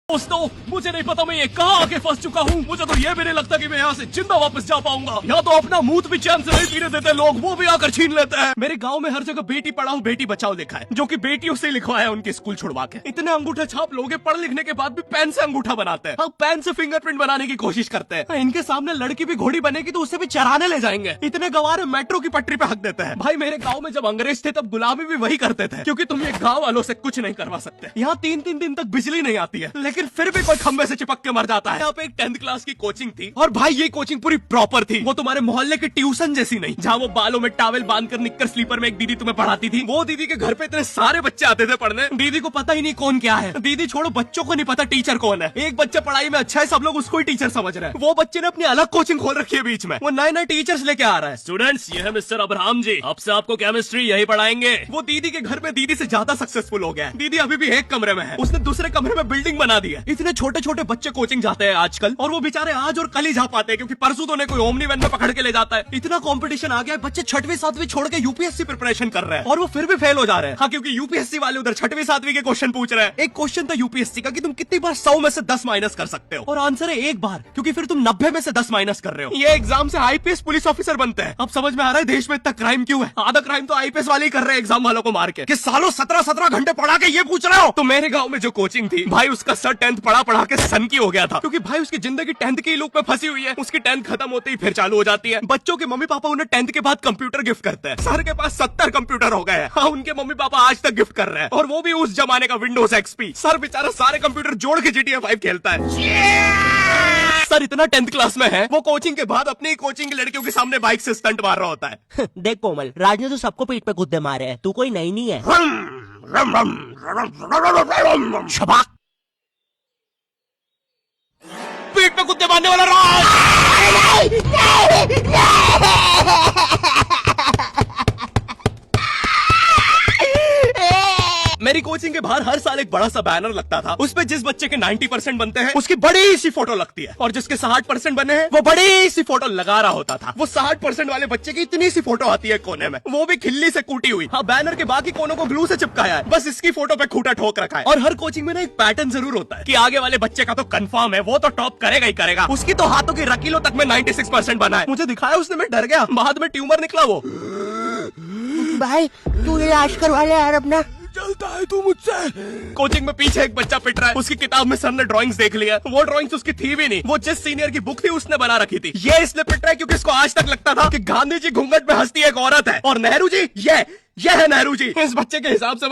दोस्तों मुझे नहीं पता मैं ये कहाँ आके फंस चुका हूँ। मुझे तो ये भी नहीं लगता कि मैं यहाँ से जिंदा वापस जा पाऊंगा। या तो अपना मुंह भी चैन से नहीं पीने देते लोग, वो भी आकर छीन लेते हैं। मेरे गांव में हर जगह बेटी पढ़ाओ बेटी बचाओ लिखा है, जो कि बेटियों से लिखवाया है उनके स्कूल छुड़वा के। इतने अंगूठे छाप लोग पढ़ लिखने के बाद भी पेन से अंगूठा बनाते हैं। हाँ, पेन से फिंगरप्रिंट बनाने की कोशिश करते हैं। इनके सामने लड़की भी घोड़ी बनेगी तो उसे भी चराने ले जाएंगे। इतने गवार मेट्रो की पटरी पे हक देते हैं। भाई मेरे गाँव में जब अंग्रेज थे तब गुलामी भी वही करते थे, क्योंकि तुम ये गाँव वालों से कुछ नहीं करवा सकते। यहाँ 3-3 दिन तक बिजली नहीं आती है, लेकिन फिर भी कोई खंबे से चिपक के मर जाता है। यहाँ पे एक 10th क्लास की कोचिंग थी, और भाई ये कोचिंग पूरी प्रॉपर थी। वो तुम्हारे मोहल्ले की ट्यूशन जैसी नहीं, जहाँ वो बालों में टॉवेल बांधकर निक्कर स्लीपर में एक दीदी तुम्हें पढ़ाती थी। वो दीदी के घर पे इतने सारे बच्चे आते थे पढ़ने, दीदी को पता ही नहीं कौन क्या है। दीदी छोड़ो, बच्चों को नहीं पता टीचर कौन है। एक बच्चा पढ़ाई में अच्छा है, सब लोग उसको ही टीचर समझ रहे हैं। वो बच्चे ने अपनी अलग कोचिंग खोल रखी है बीच में, वो नए नए टीचर्स लेके आ रहा है। स्टूडेंट्स, ये है मिस्टर अब्राहम जी, अब से आपको केमिस्ट्री यही पढ़ाएंगे। वो दीदी के घर में दीदी से ज्यादा सक्सेसफुल हो गया है। दीदी अभी भी एक कमरे में है, उसने दूसरे कमरे में बिल्डिंग बना दी है। इतने छोटे छोटे बच्चे कोचिंग जाते हैं आजकल, और वो बेचारे आज और कल ही जा पाते हैं, क्योंकि परसों तो उन्हें कोई ओमनी वैन में पकड़ के ले जाता है। इतना कंपटीशन आ गया है, बच्चे 6वीं 7वीं छोड़ के यूपीएससी प्रिपरेशन कर रहे हैं, और वो फिर भी फेल हो जा रहे हैं। हाँ, क्योंकि यूपीएससी वाले उधर 6वीं 7वीं के क्वेश्चन पूछ रहे हैं। एक क्वेश्चन था यूपीएससी का कि तुम कितनी बार 100 में से 10 माइनस कर सकते हो, और आंसर है एक बार, क्योंकि फिर तुम 90 में से 10 माइनस कर रहे हो। ये एग्जाम से आईपीएस पुलिस ऑफिसर बनते हैं। अब समझ में आ रहा है देश में इतना क्राइम क्यों है। आधा क्राइम तो आईपीएस वाले ही कर रहे हैं एग्जाम वालों को मार के, कि सालों 17-17 घंटे पढ़ा के ये पूछ रहे हो। तो मेरे गाँव में जो कोचिंग थी भाई, उसका सर 10th पढ़ा के सन की हो गया था, क्योंकि भाई उसकी जिंदगी 10th की लूप में फंसी हुई है। उसकी 10th खत्म होते ही फिर चालू हो जाती है। बच्चों के मम्मी पापा उन्हें 10th के बाद कंप्यूटर गिफ्ट करते हैं। सर के पास 70 कंप्यूटर हो गए हैं। हाँ, उनके मम्मी पापा आज तक गिफ्ट कर रहे हैं, और वो भी उस जमाने का विंडोज एक्सपी। सर बेचारा सारे कंप्यूटर जोड़ के GTA 5 खेलता है। सर इतना 10th क्लास में है, वो कोचिंग के बाद अपनी कोचिंग की लड़कियों के सामने बाइक से स्टंट मार रहा होता है। देख कोमल, राज ने तो सबको पीठ पे कुत्ते मारे हैं, तू कोई नई नहीं है। शबाक, पीठ पे कुत्ते मारने वाला राज। मेरी कोचिंग के बाहर हर साल एक बड़ा सा बैनर लगता था, उस पे जिस बच्चे के 90% बनते हैं उसकी बड़ी सी फोटो लगती है, और जिसके 60% बने हैं वो बड़ी सी फोटो लगा रहा होता था। वो 60% वाले बच्चे की इतनी सी फोटो आती है कोने में, वो भी खिल्ली से कूटी हुई। हाँ, बैनर के बाकी कोनों को ग्लू से चिपकाया है, बस इसकी फोटो पे खूंटा ठोक रखा है। और हर कोचिंग में ना एक पैटर्न जरूर होता है कि आगे वाले बच्चे का तो कंफर्म है, वो तो टॉप करेगा ही करेगा। उसकी तो हाथों की रकीलों तक में 96% बना है। मुझे दिखाया उसने, मैं डर गया, बाद में ट्यूमर निकला वो। भाई तू इलाज करवा ले यार अपना। चलता है तू मुझसे। कोचिंग में पीछे एक बच्चा पिट रहा है, उसकी किताब में सर ने ड्राइंग्स देख लिया। वो ड्राइंग्स उसकी थी भी नहीं, वो जिस सीनियर की बुक थी उसने बना रखी थी। ये इसलिए पिट रहा है क्योंकि इसको आज तक लगता था कि गांधी जी घूंघट में हंसती एक औरत है, और नेहरू जी ये है नेहरू जी। इस बच्चे के हिसाब से